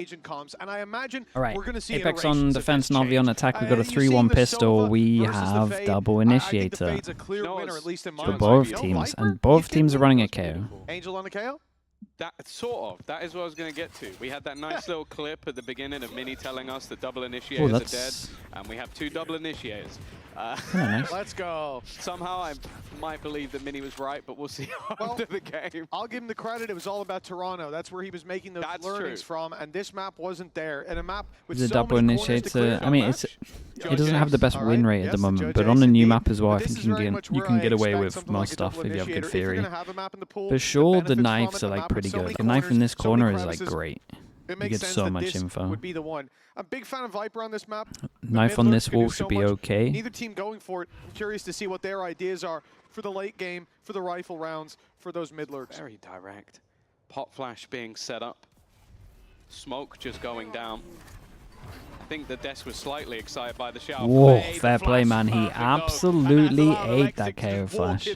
agent comms, and I imagine Alright, we're going to see Apex on defense, NAVI NAVI on attack. We've got a 3-1 pistol. We have double initiator for both teams, and both teams are running a KO. Angel on a KO? That sort of. That is what I was going to get to. We had that nice little clip at the beginning of Mini telling us that double initiators are dead, and we have 2 double initiators. Nice. Let's go. Somehow I might believe that Mini was right, but we'll see after the game. I'll give him the credit. It was all about Toronto. That's where he was making those learnings from, and this map wasn't there. And a map with the so double many initiator. I mean, it doesn't have the best win rate at the moment, but on a new map as well, I think you can get away with most stuff if you have good theory. For sure, the knives are like pretty good. The knife in this corner is like great. You get so much info. Would be the one. I'm a big fan of Viper on this map. Knife on this wall should be okay. Neither team going for it. I'm curious to see what their ideas are for the late game, for the rifle rounds, for those mid lurks. Very direct. Pot flash being set up. Smoke just going down. I think the desk was slightly excited by the shower. Whoa, fair play, man. He absolutely ate that KO flash.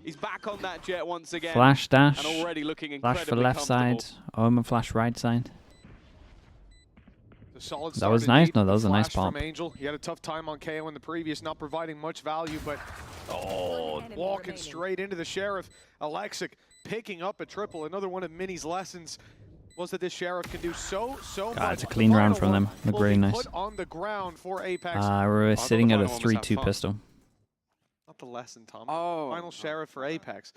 He's back on that jet once again. Flash dash. And already looking flash for left side. Omen flash right side. That was nice. No, that was a nice pop. Angel. He had a tough time on KO in the previous, not providing much value, but walking straight into the Sheriff. Alexic picking up a triple. Another one of Mini's lessons was that this Sheriff can do so much. It's a clean round from them. Look really nice. Put on the ground for Apex. We're sitting at a 3-2 pistol. Not the lesson, Tom. Oh. Final Sheriff for Apex.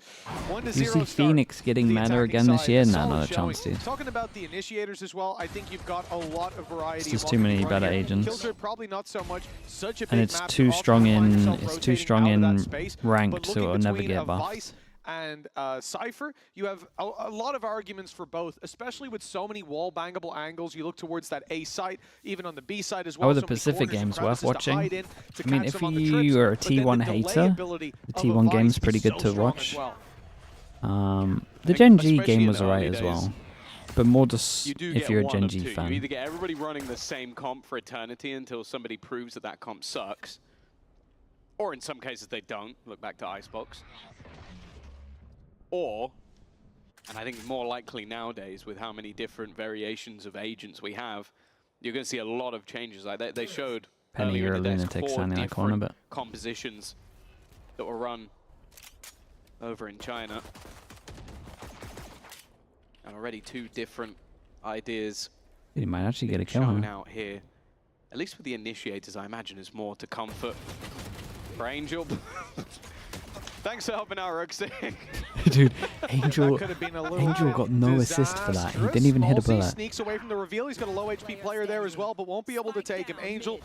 1-0 You see Phoenix getting meta again this year? No, not a chance, dude. Talking about the initiators as well, I think you've got a lot of variety. It's just too many better agents. Killjoy probably not so much. Such a big and it's map, too strong in ranked, so it'll never get buffed. And Cypher, you have a lot of arguments for both, especially with so many wall bangable angles. You look towards that A site, even on the B side as well. Oh, the Pacific game's worth watching. I mean, if you are a T1 hater, the T1 game's pretty good to watch. The Gen G game was alright as well, but more just if you're a Gen G fan. You either get everybody running the same comp for eternity until somebody proves that that comp sucks, or in some cases they don't. Look back to Icebox. Or, and I think more likely nowadays with how many different variations of agents we have, you're going to see a lot of changes. Like they showed Penny, you're a lunatic standing in that corner, but compositions that were run over in China. And already 2 different ideas. You might actually get a kill on out here. At least with the initiators, I imagine there's more to comfort for Angel. Thanks for helping out, Roxy. Dude, Angel got no assist for that. He didn't even hit a bullet. Sneaks away from the reveal. He's got a low HP player there as well, but won't be able to take him. Angel,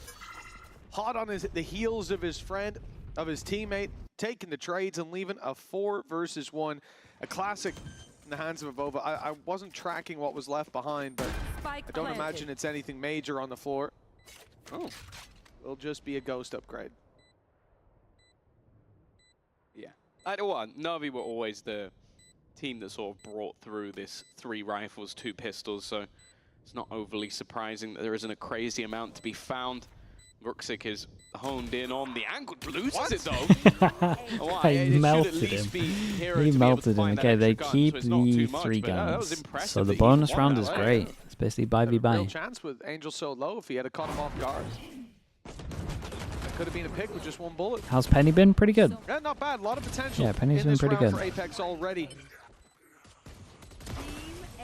hot on the heels of his friend, of his teammate, taking the trades and leaving a 4 versus 1. A classic in the hands of Avova. I wasn't tracking what was left behind, but I don't imagine it's anything major on the floor. Oh, it'll just be a ghost upgrade. Yeah. NAVI were always the team that sort of brought through this 3 rifles, 2 pistols, so it's not overly surprising that there isn't a crazy amount to be found. Ruxic is honed in on the angle. Loses it though. He melted him. He melted him. Okay, they keep the 3 guns. So the bonus round is great. It's basically buy. Real chance with Angel so low if he had caught him off guard. Could have been a pick with just 1 bullet. How's Penny been? Pretty good. Yeah, not bad. A lot of potential. Yeah, Penny's been pretty good for Apex already.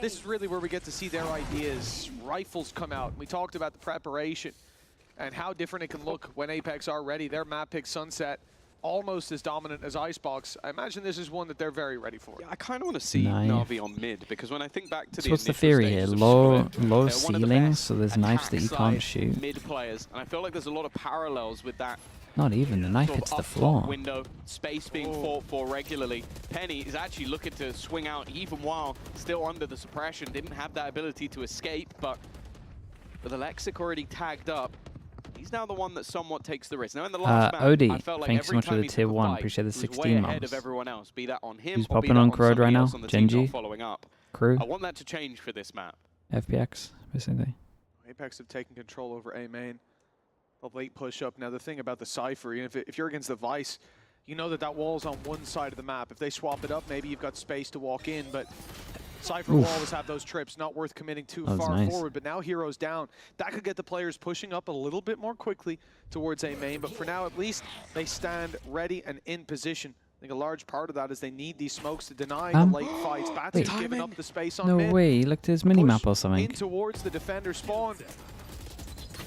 This is really where we get to see their ideas. Rifles come out. We talked about the preparation and how different it can look when Apex are ready. Their map pick Sunset, almost as dominant as Icebox. I imagine this is one that they're very ready for. Yeah, I kind of want to see NAVI on mid, because when I think back to so what's the theory here? Low ceilings, so there's knives that you can't shoot. Mid players, and I feel like there's a lot of parallels with that. Not even, the knife hits the floor. Window, space being fought for regularly. Penny is actually looking to swing out even while still under the suppression. Didn't have that ability to escape, but with Alexic already tagged up, he's now the one that somewhat takes the risk. Now in the last match, Odie, I felt like thanks so much for the tier 1. Appreciate the 16 months. Ahead of everyone else, be that on him. Who's popping on Corrode right now? Gen G? Following up. Crew? I want that to change for this map. FPX, basically. Apex have taken control over A main. A late push up. Now the thing about the Cypher, if you're against the Vice, you know that wall's on one side of the map. If they swap it up, maybe you've got space to walk in, but Cypher will always have those trips, not worth committing too far forward, but now Hero's down. That could get the players pushing up a little bit more quickly towards A main, but for now at least they stand ready and in position. I think a large part of that is they need these smokes to deny the late fights. Batsy's giving up the space on mid. No way, he looked at his mini-map or something. In towards the defender spawn.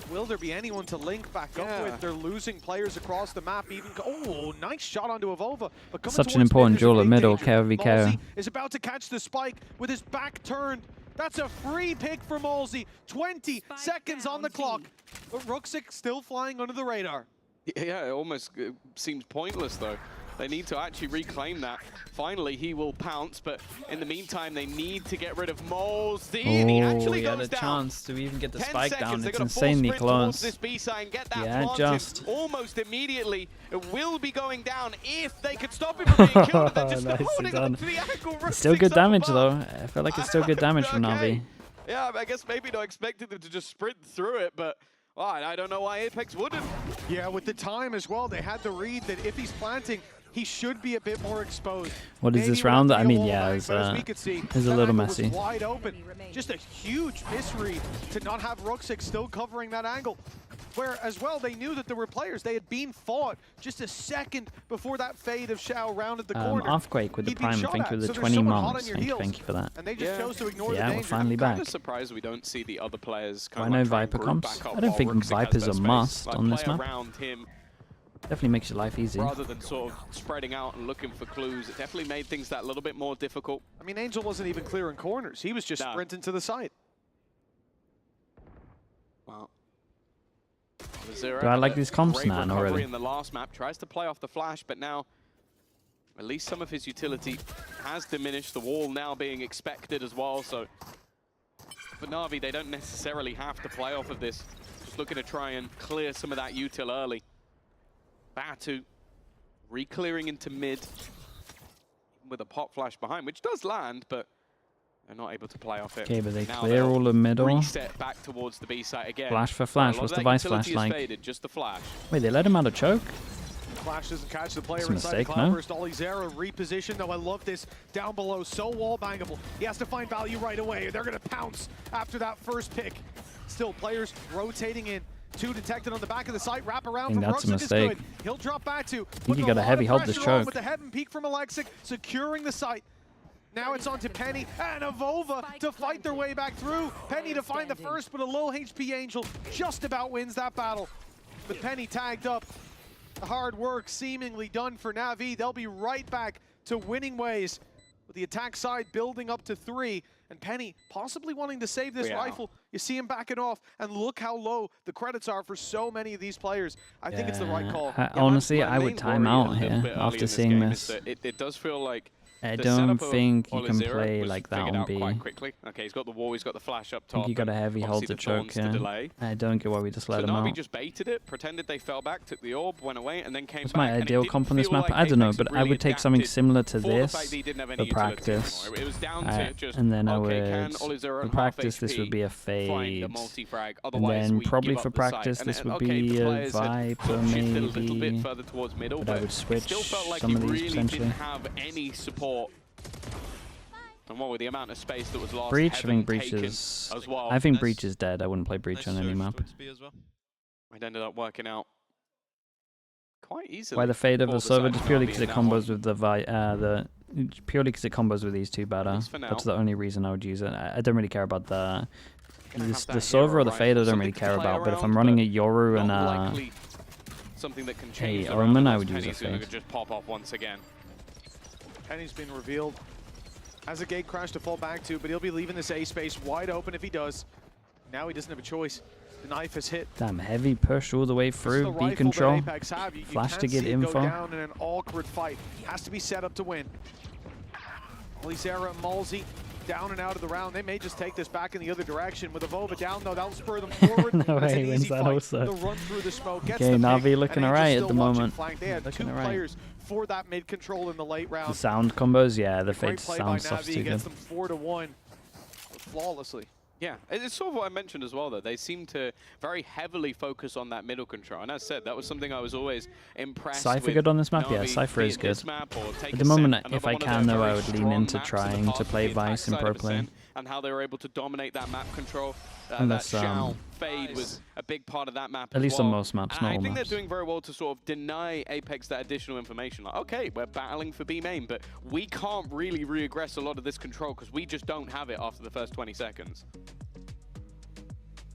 Will there be anyone to link back up with? They're losing players across the map. Even nice shot onto Avova. But such an important duel at middle. Malzy is about to catch the spike with his back turned. That's a free pick for Malzy. 20 seconds on the clock. But Ruxic still flying under the radar. Yeah, it almost seems pointless though. They need to actually reclaim that. Finally, he will pounce, but in the meantime, they need to get rid of Malzy. And he actually goes had a down. chance to even get the spike down. They're it's gonna insanely close. This B-side and get that Yeah, just almost immediately. It will be going down if they could stop him from being killed. They're just holding on to the ankle. It's still good damage though. I feel like it's still good damage from Navi. Yeah, I guess maybe not expecting them to just sprint through it, but I don't know why Apex wouldn't. Yeah, with the time as well, they had to read that if he's planting, he should be a bit more exposed. What is this round? I mean, yeah, it's a little messy. Wide open. Just a huge misread to not have Ruxic still covering that angle. Where, as well, they knew that there were players. They had been fought just a second before that fade of Xiao rounded the corner. Offquake with the prime, thank you for the 20 months. Thank you for that. And they just chose to ignore the danger. We're finally back. I'm kind of surprised we don't see the other players I know Viper comps. I don't think Viper's a must on this map. Definitely makes your life easy. Rather than sort of spreading out and looking for clues, it definitely made things that little bit more difficult. I mean, Angel wasn't even clearing corners. He was just sprinting to the site. Wow. Do I like these comps now already? In the last map, tries to play off the flash, but now at least some of his utility has diminished. The wall now being expected as well, so for Navi, they don't necessarily have to play off of this. Just looking to try and clear some of that util early. Batu re-clearing into mid with a pop flash behind, which does land, but they're not able to play off it. Okay, but they clear all the middle. Reset back towards the B site again. Flash for flash. What's the Vice flash like? Faded, just the flash. Wait, they let him out of choke? Flash doesn't catch the player That's inside mistake, the Cloudburst. Olizera repositioned. Though I love this down below. So wall bangable. He has to find value right away. They're going to pounce after that first pick. Still, players rotating in. Two detected on the back of the site. Wrap around from that's a Ruxic mistake. is good. He'll drop Batu. I think you got a heavy hold this choke. With the heaven peak from Alexic, securing the site. Now it's on to Penny and Avova to fight their way back through. Penny to find the first, but a low HP Angel just about wins that battle. But Penny tagged up. The hard work seemingly done for Navi. They'll be right back to winning ways with the attack side building up to 3. And Penny possibly wanting to save this rifle. You see him backing off, and look how low the credits are for so many of these players. I think it's the right call. Honestly, I would time out here after seeing this. It does feel like I don't think you can play like that on B. Quite quickly. Okay, he's got the wall, he's got the flash up top. I think you got a heavy hold to choke, I don't get why we just let him out. Navi just baited it, pretended they fell back, took the orb, went away, and then came back. What's my ideal comp on this map? I don't know, but I would take something similar to this for practice. And then I would, for practice, this would be a fade. And then probably for practice, this would be a Viper maybe. But I would switch some of these potentially. And what with the amount of space that was lost, Breach, I think Breach is... I think Breach is dead. I wouldn't play Breach on any map. It ended up working out quite easily. Why the fade of the server? Just purely because it combos with purely because it combos with these two better. That's the only reason I would use it. I don't really care about the server or the fade. I don't really care about. But if I'm running a Yoru and a Omen, I would use a fade. Just pop off once again. Penny's been revealed as a gate crash to fall back to, but he'll be leaving this A space wide open if he does. Now he doesn't have a choice. The knife has hit. Damn, heavy push all the way through. B control. Flash to get info. Go down in an awkward fight. Has to be set up to win. Olizera and Malzy down and out of the round. They may just take this back in the other direction. With Avova down, though, that'll spur them forward. No way, he wins that also. The run through the smoke gets okay, the Navi looking alright at the moment. They had two players for that mid control in the late round. The sound combos, yeah, the fade sound stuff's too good. Gets them 4-1 flawlessly. Yeah, it's sort of what I mentioned as well, though. They seem to very heavily focus on that middle control. And as I said, that was something I was always impressed with. Cypher good on this map? NAVI, Yeah, Cypher is good. At the moment, if I can, though, I would lean into trying to play Vice in pro play. And how they were able to dominate that map control. Unless, that Shao fade was a big part of that map at least well. on most maps, not all maps. I think they're doing very well to sort of deny Apex that additional information. Like, okay, we're battling for B main, but we can't really regress a lot of this control because we just don't have it after the first 20 seconds.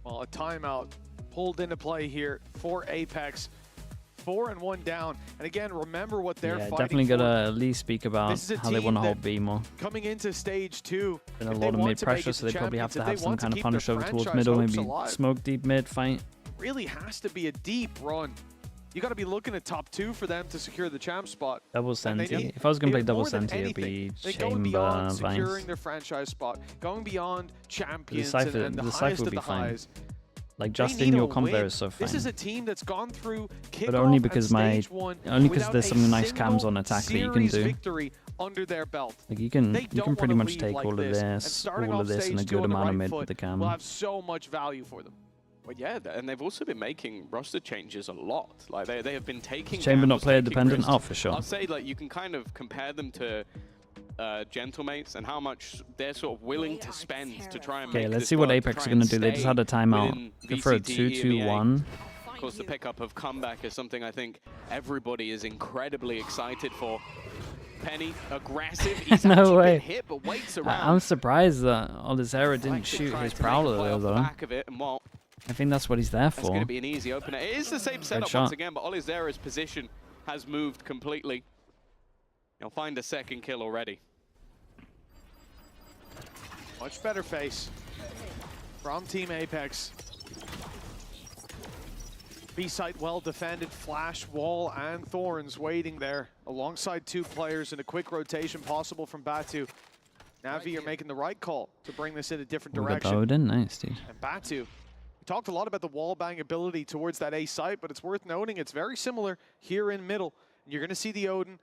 Well, a timeout pulled into play here for Apex. 4-1 down. And again, remember what they're fighting definitely for. gotta at least speak about how they want to hold B more. Coming into stage 2, been a lot of mid pressure, so they probably have to have some kind of punish over towards middle, maybe smoke deep mid fight. Really has to be a deep run. You got to be looking at top 2 for them to secure the champ spot. Double Senti. If I was gonna play double Senti, it'd be Chamber, securing Vice. their franchise spot, going beyond champions Cypher, and the Cypher highest would of be the fine. highs. Like just in your comp there is so fine. This is a team that's gone through but only because there's some nice cams on attack that you can do. Victory under their belt. Like you can pretty much take all of this, and a good amount of mid with the cam. Will have so much value for them. Well, yeah, and they've also been making roster changes a lot. Like they have been taking. Chamber not player dependent? Oh, for sure. I'll say like you can kind of compare them to Gentlemates and how much they're sort of willing to spend to try and make let's see what Apex are going to do. They just had a timeout. Go for a 2-2-1. Of course, the pickup of comeback is something I think everybody is incredibly excited for. Penny, aggressive. He's no way. Been hit, but waits around. I'm surprised that Olisera didn't shoot his Prowler though. Back of it, and well, I think that's what he's there for. It's going to be an easy opener. It is the same setup once again, but Olisera's position has moved completely. He'll find a second kill already. Much better face from Team Apex. B site well defended, flash, wall, and thorns waiting there alongside 2 players and a quick rotation possible from Batu. NAVI are making the right call to bring this in a different direction. Odin, nice dude. And Batu, we talked a lot about the wall bang ability towards that A site, but it's worth noting it's very similar here in middle. You're going to see the Odin in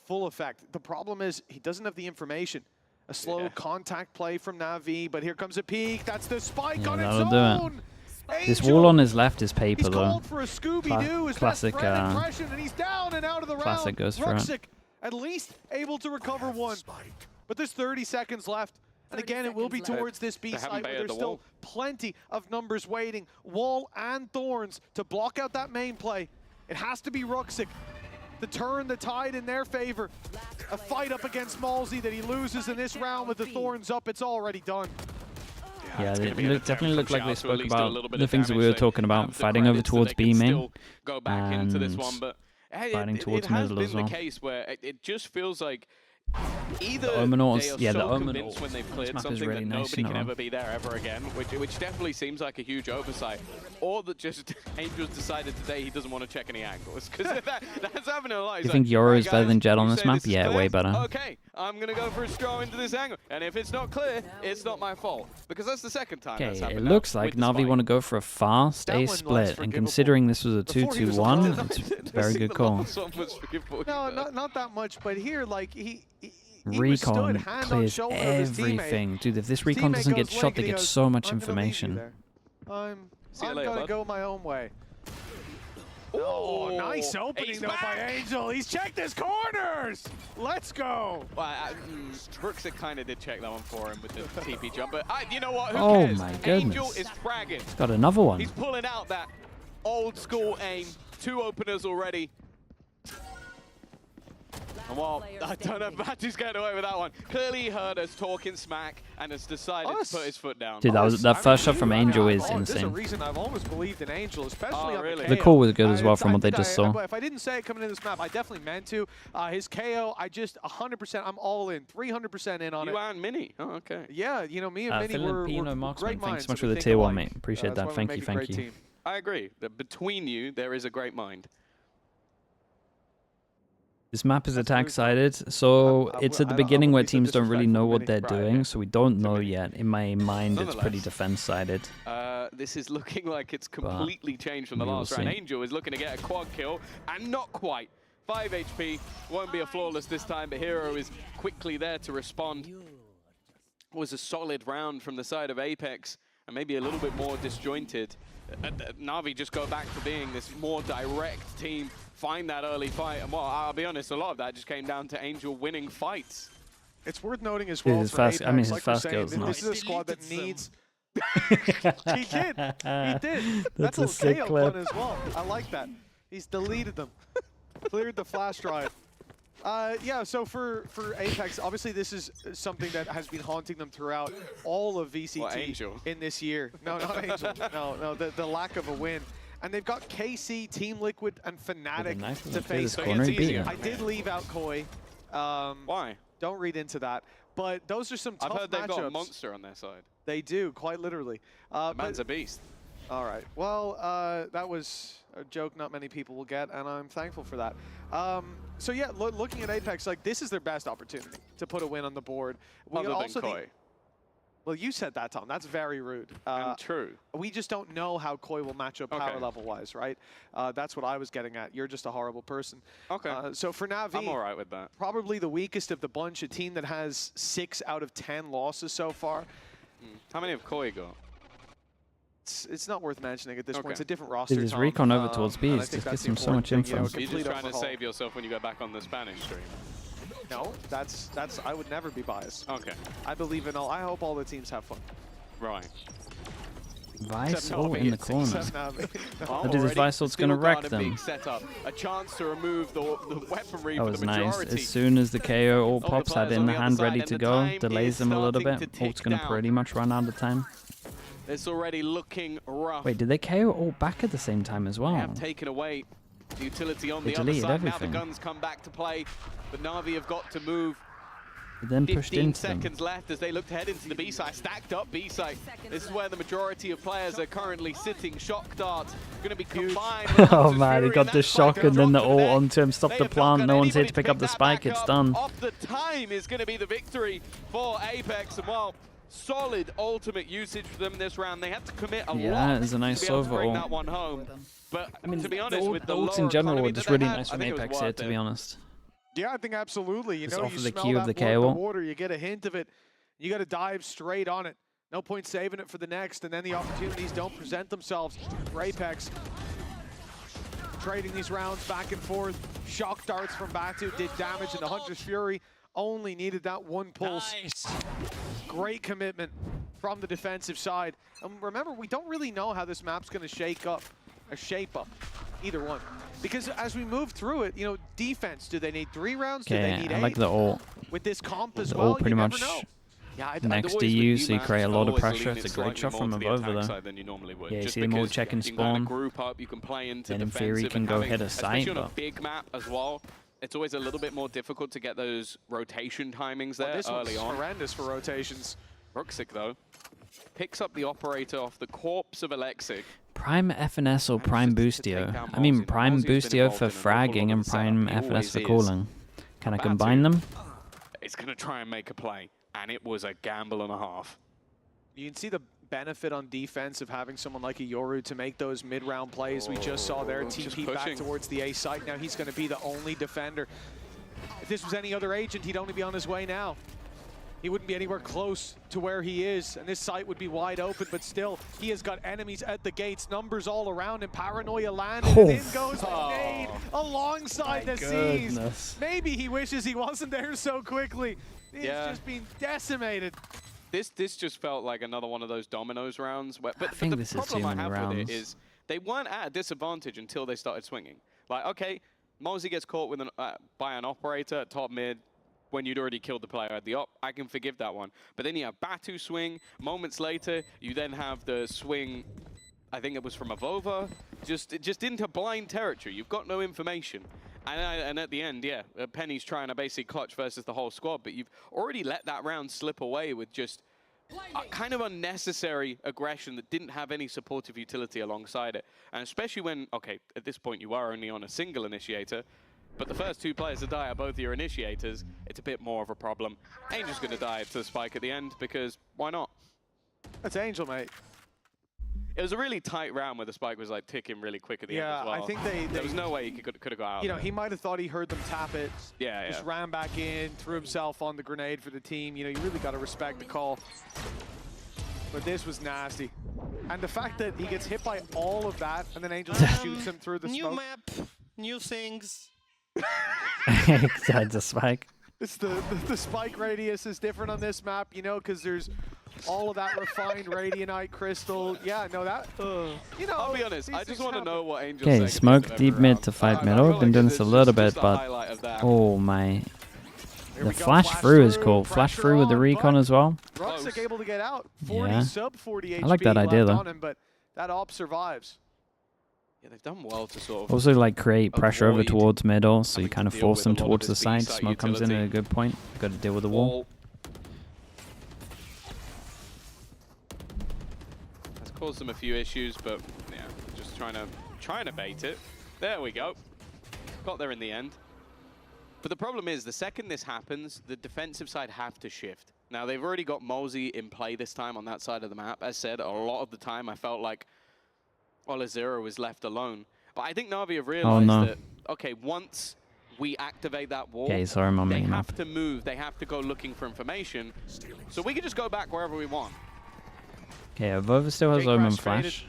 full effect. The problem is he doesn't have the information. A slow contact play from NAVI, but here comes a peek. That's the spike on its own. This wall on his left is paper though. For a Scooby-Doo, classic and he's down and out of the classic goes for it. At least able to recover 1. But there's 30 seconds left. And again, it will be towards this B site where there's still plenty of numbers waiting. Wall and Thorns to block out that main play. It has to be Ruxic to turn the tide in their favor. A fight up against Malzy that he loses in this round with the Thorns up. It's already done. Yeah, they definitely look like they spoke about the things that we were talking about, fighting over towards B main and fighting towards middle as well. The case where it just feels like either the Omenors, they are the so convinced when they've cleared something really that nice, nobody can ever be there ever again, which definitely seems like a huge oversight, or that just Angel's decided today he doesn't want to check any angles, because that's happening a lot. You think Yoro is better than Jet on this map? Yeah, way better. Okay, I'm going to go for a straw into this angle, and if it's not clear, it's not my fault, because that's the second time that's happened. It looks like NAVI want to go for a fast A split, and considering this was a 2-2-1, it's a very good call. No, not that much, but here, like, he recon clears everything. Dude, if this recon doesn't get shot, they get so much information. I'm gonna go my own way. Oh, nice opening though by Angel. He's checked his corners. Let's go. Well, Ruxic kind of did check that one for him with the TP jump, but you know what? Who cares? My goodness. Angel is fragging. He's got another one. He's pulling out that old school aim. 2 openers already. Well, I don't know if Batu's getting away with that one. Clearly he heard us talking smack and has decided to put his foot down. Dude, that first shot from Angel is insane. There's a reason I've always believed in Angel, especially on the call was good as well from what they just saw. If I didn't say it coming into this map, I definitely meant to. His KO, I just 100%, I'm all in, 300% in on it. You and Mini? Oh, okay. Yeah, you know, me and Mini were great minds. Thanks so much for the tier 1, mate. Appreciate that. Thank you. I agree. Between you, there is a great mind. This map is attack-sided, so it's at the beginning where teams don't really know what they're doing, so we don't know yet. In my mind, it's pretty defense-sided. This is looking like it's completely changed from the last round. Angel is looking to get a quad kill, and not quite. 5 HP, won't be a flawless this time, but Hero is quickly there to respond. was a solid round from the side of Apex, and maybe a little bit more disjointed. Navi just go back to being this more direct team, find that early fight, and well, I'll be honest, a lot of that just came down to Angel winning fights. It's worth noting as well for Apex, I mean, his like fast skills. This is a squad that needs... He did. He did. That's a sick KO clip. one as well. I like that. He's deleted them. Cleared the flash drive. Yeah, so for Apex, obviously this is something that has been haunting them throughout all of VCT in this year. No, not Angel. No, the lack of a win. And they've got KC, Team Liquid, and Fnatic to face. I did leave out Koi. Why? Don't read into that. But those are some tough matchups. I've heard they've got a monster on their side. They do, quite literally. Man's a beast. All right. Well, that was a joke not many people will get, and I'm thankful for that. So yeah, looking at Apex, like this is their best opportunity to put a win on the board. Other than Koi. Well, you said that, Tom. That's very rude. True. We just don't know how Koi will match up power level-wise, right? That's what I was getting at. You're just a horrible person. Okay. So for NAVI, I'm all right with that. Probably the weakest of the bunch, a team that has 6 out of 10 losses so far. How many have Koi got? It's not worth mentioning at this point. It's a different roster. Dude, his recon over towards B just gives him so much info. You're just trying to save yourself when you go back on the Spanish stream. No, that's I would never be biased. Okay. I believe in all. I hope all the teams have fun. Right. Visol in the corner. Oh, this Visol's going to wreck them. Set up. A chance to remove the weaponry that for was the nice. majority. As soon as the KO all pops out in the hand ready to go, delays them a little bit. Ult's going to pretty much run out of time. It's already looking rough. Wait, did they KO all back at the same time as well? They have taken away the utility on the other side. Everything. Now the guns come back to play, but Navi have got to move. Then pushed 15 into seconds them. left as they look to head into the B side. Stacked up B side. This is where the majority of players are currently sitting. Shock darts going to be combined. Oh man, he got the shock and then the ult onto him. Stop the plant. No one's here to pick up the spike. It's done. Off the time is going to be the victory for Apex. And well, solid ultimate usage for them this round. They had to commit a lot. Yeah, it's a nice to bring overall. that one home. But I mean, to be honest, with the ults in general were just really nice from Apex here, to be honest. Yeah, I think absolutely. You know, you the smell key that of the blood in KO. the water, you get a hint of it. You got to dive straight on it. No point saving it for the next, and then the opportunities don't present themselves for Apex. Trading these rounds back and forth. Shock darts from Batu did damage, and the Hunter's Fury only needed that one pulse. Nice. Great commitment from the defensive side. And remember, we don't really know how this map's going to shape up, either one. Because as we move through it, you know, defense, do they need 3 rounds? Do they need 8? I like the ult. With this comp as The well, ult pretty you much never know. Yeah, next to you, so you create a lot of pressure. It's a great shot from above, though. Yeah, you see them all check and spawn. Group up, you can play into then in theory, you can go hit a site. Especially on a big map as well. It's always a little bit more difficult to get those rotation timings there this early on. Horrendous for rotations. Ruxic, though, picks up the operator off the corpse of Alexic. Prime FNS or Prime Boostio? I mean, Prime Boostio for fragging and Prime FNS for calling. Can I combine them? It's going to try and make a play, and it was a gamble and a half. You can see the benefit on defense of having someone like a Yoru to make those mid-round plays. We just saw there, TP back towards the A site. Now he's going to be the only defender. If this was any other agent, he'd only be on his way now. He wouldn't be anywhere close to where he is, and this site would be wide open, but still, he has got enemies at the gates, numbers all around him. Paranoia landed, and in goes the nade alongside the C's. Maybe he wishes he wasn't there so quickly. He's just been decimated. This just felt like another one of those dominoes rounds. But the problem I have with it is they weren't at a disadvantage until they started swinging. Like, okay, Mozzie gets caught with by an operator at top mid, when you'd already killed the player at the op, I can forgive that one. But then you have Batu swing, moments later, you then have the swing, I think it was from Avova, just into blind territory. You've got no information. And at the end, yeah, Penny's trying to basically clutch versus the whole squad, but you've already let that round slip away with just a kind of unnecessary aggression that didn't have any supportive utility alongside it. And especially when, okay, at this point you are only on a single initiator, but the first 2 players to die are both your initiators. It's a bit more of a problem. Angel's going to die to the spike at the end because why not? That's Angel, mate. It was a really tight round where the spike was like ticking really quick at the end as well. I think there was no way he could have got out. You know, he might have thought he heard them tap it. Yeah, just ran back in, threw himself on the grenade for the team. You know, you really got to respect the call. But this was nasty. And the fact that he gets hit by all of that and then Angel shoots him through the smoke. New map, new things. Inside the spike. It's the spike radius is different on this map, you know, because there's all of that refined radianite crystal. Yeah, no, that, you know. I'll be honest, I just want to know what Angel's Okay, smoke deep mid to fight middle. I've been doing this a little bit, but oh my. The flash through is cool. Flash through with the recon as well. Ruxic able to get out. 40 sub 40 HP. I like that idea though. On him, but that op survives. Yeah, they've done well to sort of also like create pressure over towards middle, so you kind of force them towards the side. Smoke comes in at a good point. Got to deal with the wall. That's caused them a few issues, but yeah, just trying to bait it. There we go. Got there in the end. But the problem is, the second this happens, the defensive side have to shift. Now, they've already got Mosey in play this time on that side of the map. As said, a lot of the time, I felt like Olazero was left alone. But I think Navi have realized that, okay, once we activate that wall, they have to move. They have to go looking for information. So we can just go back wherever we want. Okay, Avova still has Omen Flash.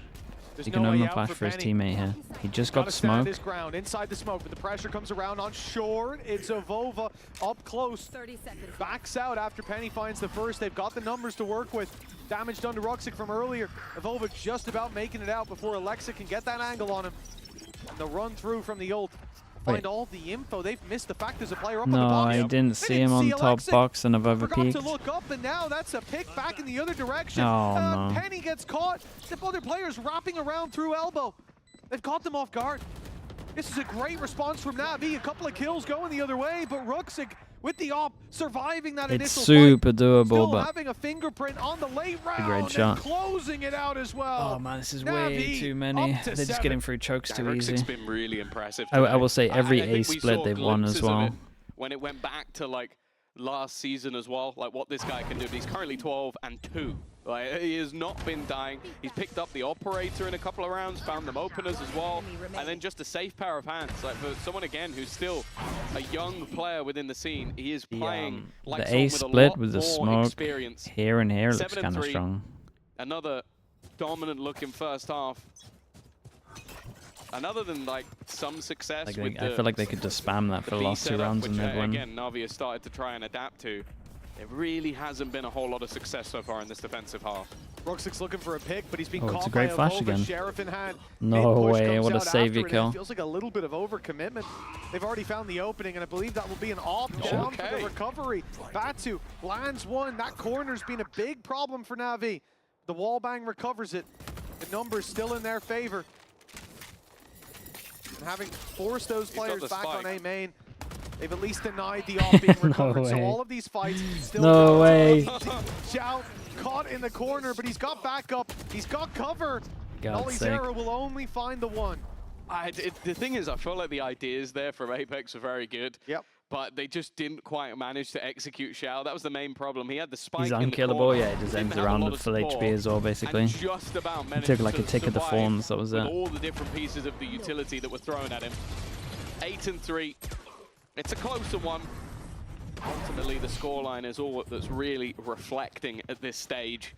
He can Omen Flash for his teammate here. He just got smoked. His ground inside the smoke, but the pressure comes around on short. It's Avova up close. 30 seconds. Backs out after Penny finds the first. They've got the numbers to work with. Damage done to Ruxic from earlier. Avova just about making it out before Alexa can get that angle on him. And the run through from the ult. Find all the info. They've missed the fact there's a player up on the box. No, I didn't see him on top box and Avova peeked. To look up, and now that's a pick back in the other direction. Oh, no. Penny gets caught. The other players wrapping around through elbow. They've caught them off guard. This is a great response from NAVI. A couple of kills going the other way, but Ruxic with the op surviving that initial It's super doable, still but having a fingerprint on the late round great shot. and closing it out as well. Oh man, this is way too many. They're just getting through chokes too easy. Ruxic's been really impressive. I will say every A split they've won as well. When it went back to like last season as well, like what this guy can do. He's currently 12-2. Like, he has not been dying. He's picked up the operator in a couple of rounds, found them openers as well, and then just a safe pair of hands. Like for someone again who's still a young player within the scene, he is playing like the A split with the smoke here and here looks kind of strong. Another dominant looking first half. And other than like some success, like I feel like they could just spam that for the last 2 rounds and they'd win. Again, Navi has started to try and adapt to. There really hasn't been a whole lot of success so far in this defensive half. Ruxic's looking for a pick, but he's been caught it's a great by flash again. Sheriff in hand. No way, what a savior kill. It feels like a little bit of overcommitment. They've already found the opening, and I believe that will be an off down for the recovery. Batu lands one. That corner's been a big problem for Navi. The wall bang recovers it. The numbers still in their favor. And having forced those players back on A main, they've at least denied the off being recovered. So all of these fights still Zhao caught in the corner, but he's got backup. He's got cover. Olazero will only find the one. The thing is, I feel like the ideas there from Apex are very good. Yep. But they just didn't quite manage to execute Xiao. That was the main problem. He had the spike. He's unkillable, yeah, he just ends around with full HP as well, basically. Just about he took like a tick of the forms, that was it. All the different pieces of the utility that were thrown at him. 8-3. It's a closer one. Ultimately, the scoreline is all that's really reflecting at this stage.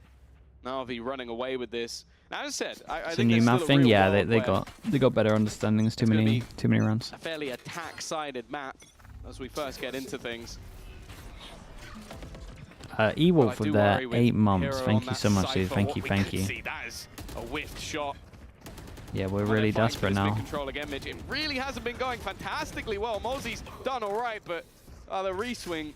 Navi running away with this. Now, as I said, I think new map thing, yeah, they got better understandings. Too many rounds. A fairly attack-sided map as we first get into things. E-Wolf with their 8 months. Thank you so much, dude. Thank you. That is a whiffed shot. Yeah, we're really desperate now. Control again, Mitch. It really hasn't been going fantastically well. Mosey's done all right, but the reswing,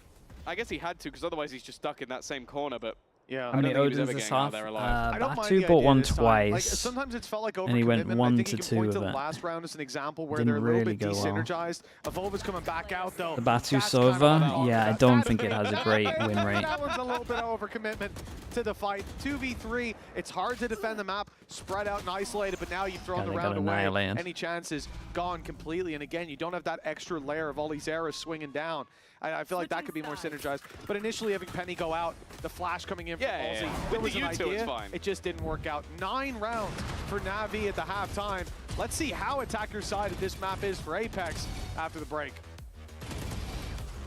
I guess he had to, because otherwise he's just stuck in that same corner. But yeah, how many Odins this half? Batu bought one twice. Like, sometimes it's felt like and he went 1 to 2 point of to it. The last round as an example where Didn't they're a little really bit desynergized. well. Avova's coming back out though. The Batu Sova, yeah, I don't think it has a great win rate. That one's a little bit of overcommitment to the fight. 2v3, it's hard to defend the map, spread out and isolated, but now you've thrown the round away. Any chances gone completely, and again, you don't have that extra layer of Olazero swinging down. I feel like that could be more synergized. But initially having Penny go out, the flash coming in different, Yeah. There was With an the U2, it's idea, fine. it just didn't work out. 9 rounds for Navi at the halftime. Let's see how attacker side of this map is for Apex after the break.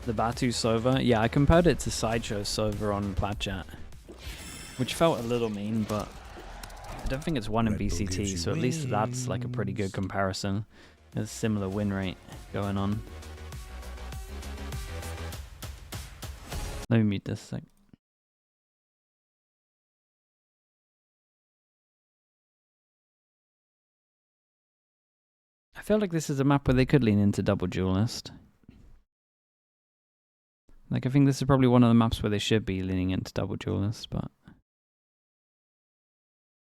The Batu Sova, yeah, I compared it to Sideshow Sova on Platchat, which felt a little mean, but I don't think it's won in VCT, so at least that's like a pretty good comparison. There's a similar win rate going on. Let me mute this a sec. I feel like this is a map where they could lean into double duelist. Like, I think this is probably one of the maps where they should be leaning into double duelist, but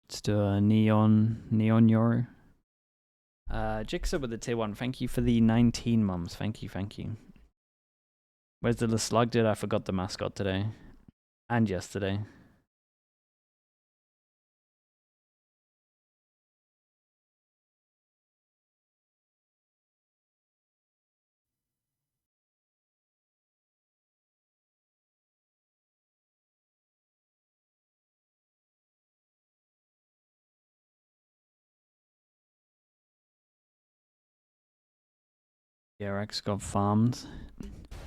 let's do a Neon Euro. Jigsaw with the tier 1, thank you for the 19 mums. Thank you. Where's the little slug? Dude, I forgot the mascot today. And yesterday. Yeah, Rex got farmed.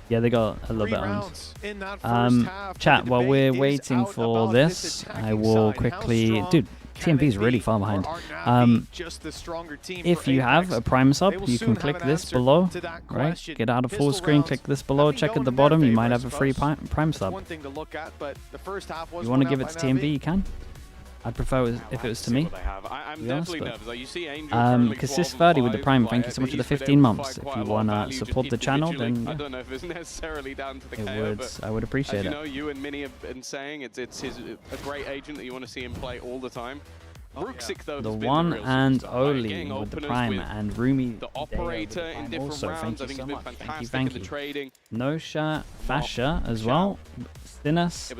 Yeah, they got a little bit owned. Chat, while we're waiting for this, I will quickly... Dude, TMP is really far behind. If you have a Prime sub, you can click this below, right? Get out of full screen, click this below, check at the bottom, you might have a free Prime sub. You want to give it to TMP, you can. I'd prefer if it was to me. I'm definitely nervous. Like, you see Angel Cassis 30 with the Prime, thank you so much for the 15 months. If you want to support the channel, then I don't know if it's necessarily down to the KO, but I would appreciate it. You know, you and Minnie have been saying it's a great agent that you want to see him play all the time. Ruxic, though, the one and only with the Prime, and Rumi the operator in different also, rounds. thank you so much. Thank you. Trading. Nosha, Fasha as well, Sinus,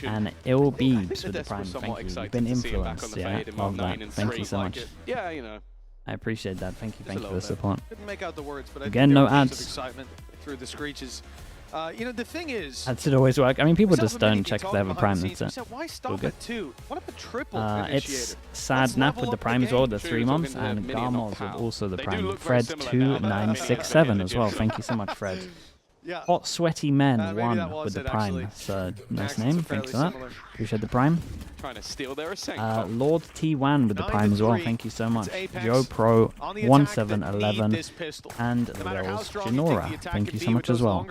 and Ilbeebs with the Prime. Thank you. You've been influenced, yeah. Love that. Thank you so much. Yeah, you know. I appreciate that. Thank you for the support. Couldn't make out the words, but again, no ads. Excitement through the screeches. You know, the thing is, ads should always work. I mean, people just don't check if they have a Prime. That's it. Why stop at 2? What about triple it's Sad Nap with the Prime as well, the 3 months, and Garmos with also the Prime. Fred 2967 as well. Thank you so much, Fred. Yeah. Hot Sweaty Men 1 with the Prime. That's a nice name. Thanks for that. Appreciate the Prime. Trying to steal their Lord T1 with the Prime as well. Thank you so much. Joe Pro 1711 and Wells Genora. Thank you so much as well.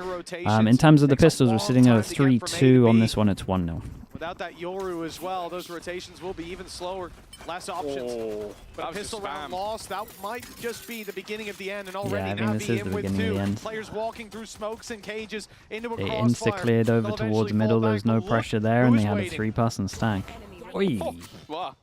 In terms of the pistols, we're sitting at a 3-2 on this one. It's 1-0. Without that Yoru as well, those rotations will be even slower. Less options. But a pistol round lost, that might just be the beginning of the end. And already Navi in with 2. Players walking through smokes and cages into a crossfire. They insta-cleared over towards middle. There was no pressure there, and they had a 3-person stack. Oi! Wow.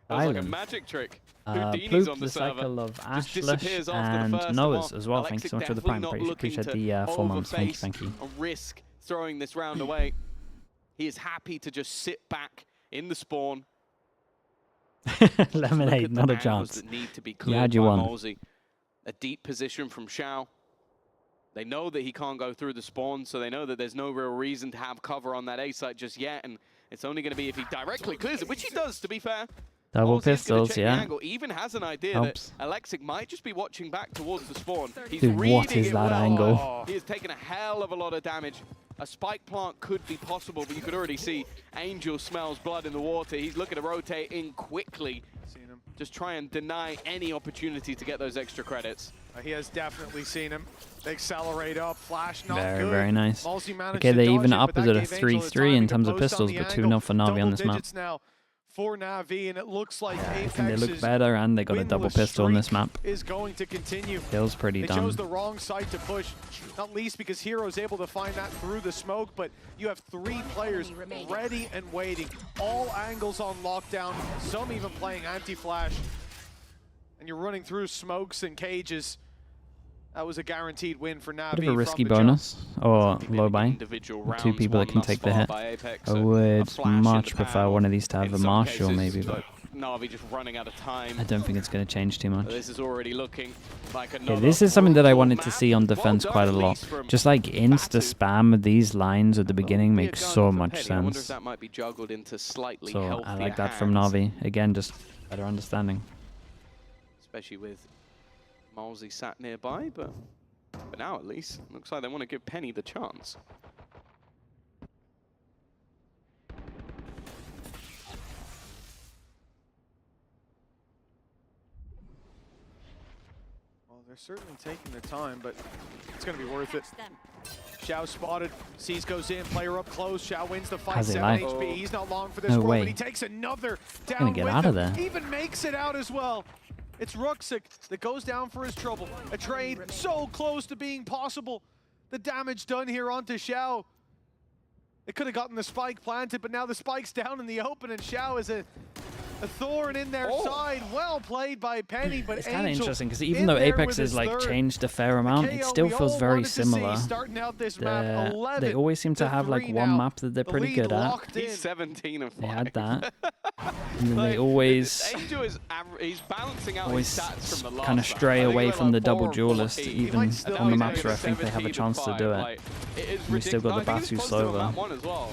That was like a magic trick. Ploop, the cycle of Ashlish, and Noah's as well. Thank you so much for the Prime. Appreciate the 4 months. Thank you. Risk throwing this round away. He is happy to just sit back in the spawn. Lemonade, not a chance. That need to be you had your one. Molsey. A deep position from Xiao. They know that he can't go through the spawn, so they know that there's no real reason to have cover on that A site just yet, and it's only going to be if he directly clears it, which he does, to be fair. Double pistols, yeah. Even has an idea that Alexic might just be watching back towards the spawn. He's Dude, what is that angle? He has taken a hell of a lot of damage. A spike plant could be possible, but you could already see Angel smells blood in the water. He's looking to rotate in quickly. Just try and deny any opportunity to get those extra credits. He has definitely seen him. They accelerate up. Flash not good. Very nice. Okay, they even up as at a 3-3 in terms of pistols, but 2-0 for Navi on this map. Now for Navi, and it looks like I think they look better, and they got a double pistol on this map. Is going to continue. Feels pretty dumb. They chose the wrong side to push, not least because Hero's able to find that through the smoke, but you have 3 players ready and waiting. All angles on lockdown, some even playing anti-flash. And you're running through smokes and cages. That was a guaranteed win for Navi. Bit of a risky bonus, or low buy. 2 people that can take the hit. I would much prefer one of these to have a Marshal maybe, but Na'Vi just running out of time. I don't think it's going to change too much. This is already looking like another. Okay, this is something that I wanted to see on defense quite a lot. Just like insta spam of these lines at the beginning makes so much sense. I wonder if that might be juggled into slightly healthier I like that from Na'Vi. Again, just better understanding. Especially with Malsey sat nearby, but now at least looks like they want to give Penny the chance. They're certainly taking their time, but it's going to be worth it. Xiao spotted. Seas goes in, player up close. Xiao wins the fight. 7 HP. He's not long for this no one, way. but he takes another down. Gonna get out of there. Even makes it out as well. It's Ruxic that goes down for his trouble. A trade so close to being possible. The damage done here onto Xiao. It could have gotten the spike planted, but now the spike's down in the open, and Xiao is a thorn in their side. Well played by Penny, but it's kind of interesting because even though Apex has like changed a fair amount, it still feels very similar. They always seem to have like one map that they're pretty good at. He's 17 and 5. They had that. And then they always he's balancing out his stats from the last kind of stray away from the double duelist, even on the maps where I think they have a chance to do it. We still got the Batu Sova.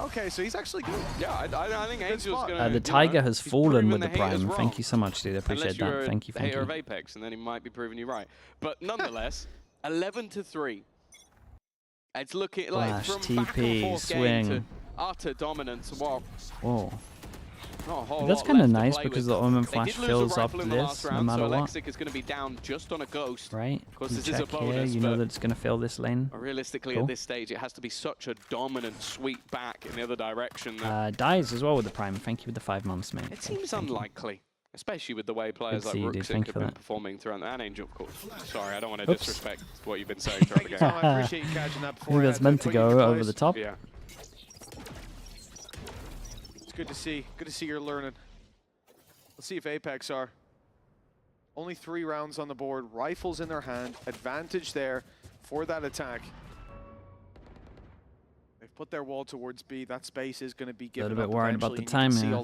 Okay, so he's actually good. Yeah, I think Angel's gonna. The Tiger has fallen with the Prime. Thank you so much, dude. I appreciate that. Thank you, thank you. Hater of Apex, and then he might be proving you right. But nonetheless, 11-3. It's looking like from back and forth game to utter dominance. Whoa. That's kind of nice because the Omen Flash fills up this no matter what. Alexic is going to be down just on a ghost. Right. Of course, this is a bonus, you know that it's going to fill this lane. Realistically, at this stage, it has to be such a dominant sweep back in the other direction. Dies as well with the Prime. Thank you with the 5 months, mate. It seems unlikely, especially with the way players like Ruxic have been performing throughout. And Angel, of course. Sorry, I don't want to disrespect what you've been saying throughout the game. I appreciate you catching that before. I think that's meant to go over the top. Yeah. It's good to see. Good to see you're learning. Let's see if Apex are. Only 3 rounds on the board. Rifles in their hand. Advantage there for that attack. They've put their wall towards B. That space is going to be given. A little bit worried about the time here.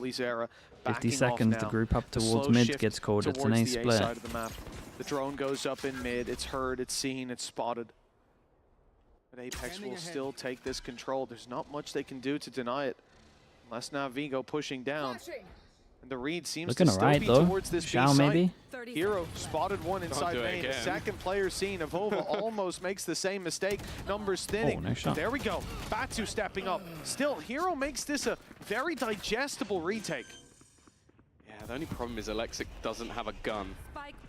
50 seconds to group up towards mid gets called. It's an A split. Side of the map. The drone goes up in mid. It's heard, it's seen, it's spotted. But Apex will still take this control. There's not much they can do to deny it. Unless NAVI go pushing down. And the read seems to still be towards this B site. Maybe? Hero spotted one inside main. The second player seen. Avova almost makes the same mistake. Numbers thinning. Nice shot. There we go. Batu stepping up. Still, Hero makes this a very digestible retake. Yeah, the only problem is Alexic doesn't have a gun.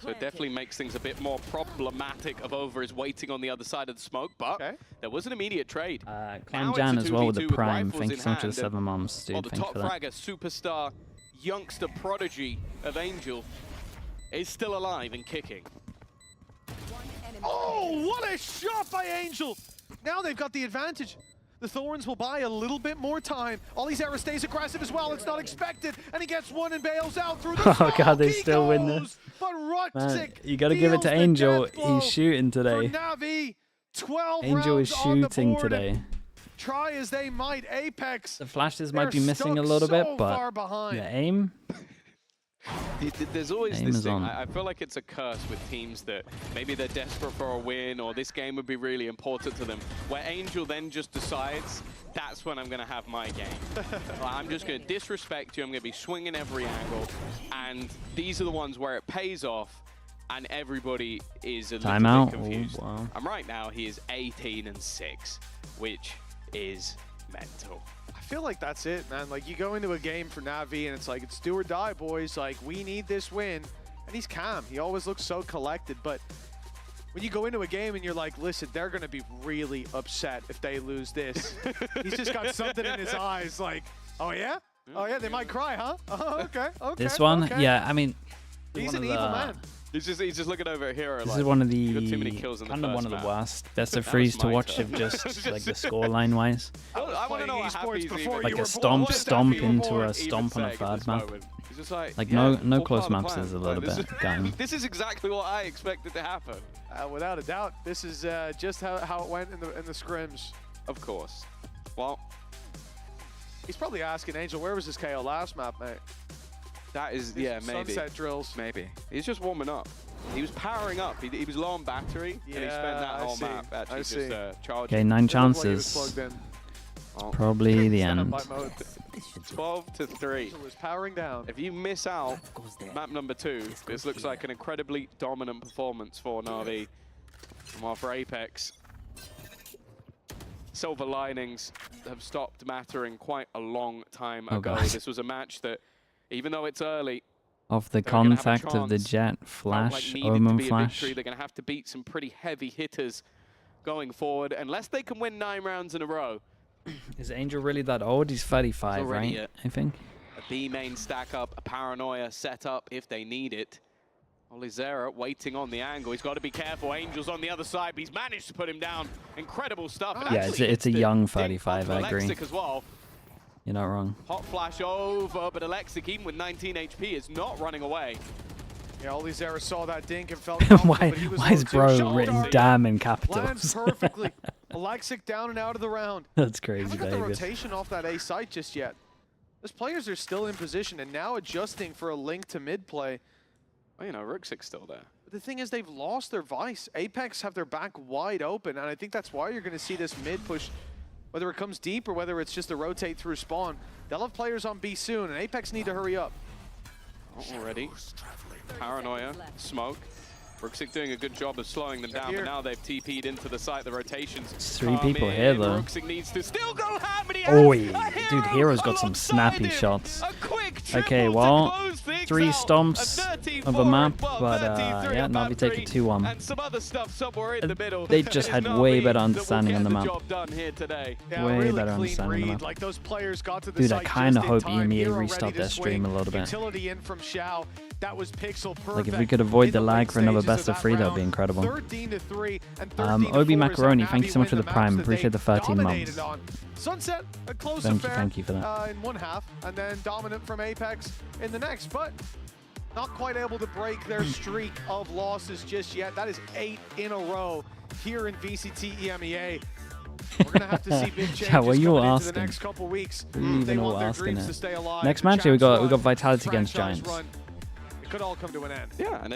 So it definitely makes things a bit more problematic. Avova is waiting on the other side of the smoke, but there was an immediate trade. Clan Jan as well with the Prime. Thank you so much for the 7 months, dude. The top fragger, superstar, youngster prodigy of Angel is still alive and kicking. Oh, what a shot by Angel! Now they've got the advantage. The Thorns will buy a little bit more time. Olizera stays aggressive as well. It's not expected. And he gets one and bails out through the smoke. Oh, God, they still win this. But Ruxic, you got to give it to Angel. He's shooting today. NAVI, 12 Angel is shooting today. Try as they might, Apex. The flashes might be missing a little bit, but the aim. There's always this thing. I feel like it's a curse with teams that maybe they're desperate for a win or this game would be really important to them, where Angel then just decides, that's when I'm going to have my game. I'm just going to disrespect you. I'm going to be swinging every angle. And these are the ones where it pays off and everybody is a little bit confused. Wow. And right now he is 18-6, which is mental. I feel like that's it, man. Like, you go into a game for NAVI and it's like, it's do or die, boys. Like, we need this win. And he's calm. He always looks so collected. But when you go into a game and you're like, listen, they're going to be really upset if they lose this. He's just got something in his eyes like, oh, yeah? Oh, yeah, they might cry, huh? Oh, okay, okay. This one? Yeah, I mean, he's an evil man. He's just looking over at Hero. This is one of the too many kills in kind of one of the worst best of threes to watch of just like the scoreline wise. I want to know what like a stomp into a stomp on a third map. Like no close maps is a little bit gone. This is exactly what I expected to happen. Without a doubt, this is just how it went in the scrims. Of course. Well, he's probably asking Angel, where was his KO last map, mate? That is, yeah, maybe. Sunset drills. Maybe. He's just warming up. He was powering up. He was low on battery, and he spent that whole map actually just charging. Okay, 9 chances. Probably the end. 12-3. Was powering down. If you miss out map number 2, this looks like an incredibly dominant performance for NAVI. And while for Apex, silver linings have stopped mattering quite a long time ago. God. This was a match that, even though it's early, Off the contact of the jet, flash, Omen flash. They're going to have to beat some pretty heavy hitters going forward, unless they can win 9 rounds in a row. Is Angel really that old? He's 35, right? I think. A B main stack up, a paranoia set up if they need it. Olizera waiting on the angle. He's got to be careful. Angel's on the other side, but he's managed to put him down. Incredible stuff. And yeah, it's a young 35, I agree. As well. You're not wrong. Hot flash over, but Alexic, even with 19 HP, is not running away. Yeah, Olizera saw that dink and felt why is bro written damn in capitals? Lands perfectly. Alexic down and out of the round. That's crazy, haven't got the rotation off that A site just yet. Those players are still in position and now adjusting for a link to mid play. Well, you know, Rooksic's still there. But the thing is, they've lost their vice. Apex have their back wide open, and I think that's why you're going to see this mid push, whether it comes deep or whether it's just a rotate through spawn. They'll have players on B soon, and Apex need to hurry up. Already. Paranoia, smoke. Rooksic doing a good job of slowing them down, but now they've TP'd into the site. The rotations. It's 3 people here, though. Rooksic needs to still go ham, but he dude, Hero's got some snappy shots. Okay, well, 3 stomps of a map, but yeah, NAVI take it 2-1. And some other stuff somewhere in the middle. They just had way better understanding on the map. Way better understanding on the map. Like those players got to the Dude, I kind of hope EMEA restart their stream a little bit. Utility in from Xiao. That was pixel perfect. Like, if we could avoid the lag for another best of 3, that would be incredible. 13-3 and Obi Macaroni, thank you so much for the prime. Appreciate the 13 months. Sunset, a close thank you for that. In one half, and then dominant from Apex in the next, but not quite able to break their streak of losses just yet. That is 8 in a row here in VCT EMEA. We're gonna have to see big changes coming into the next couple weeks. They want their dreams to stay alive. Next match, we got Vitality against Giants. It could all come to an end. Yeah, and